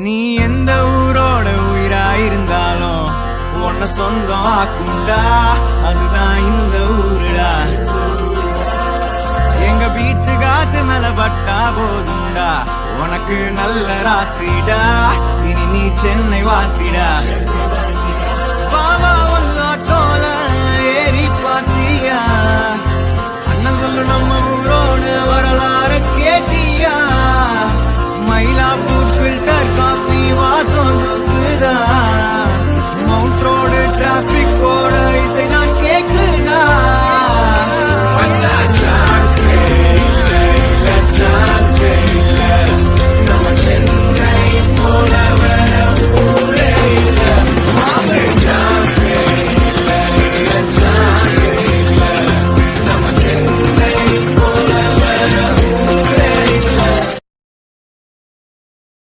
நீ எந்த ஊரோட உயிராயிருந்தாலும் உன்னை சொந்தம் ஆக்குண்டா, அதுதான் இந்த ஊருடா. எங்க பீச்சு காத்து மேல பட்டா போதுண்டா, உனக்கு நல்ல ராசிடா, இனி நீ சென்னை வாசிடா. பாவா வந்து ஆட்டோல ஏறி பாத்தியா, அண்ணன் சொல்லு நம்ம ஊரோட வரலாறு கேட்டியா. மயிலாப்பூர் ஃபில்டர் காஃபி வாசம் தூக்குதா, மவுண்ட் ரோடு டிராபிக்கோட இசை நான்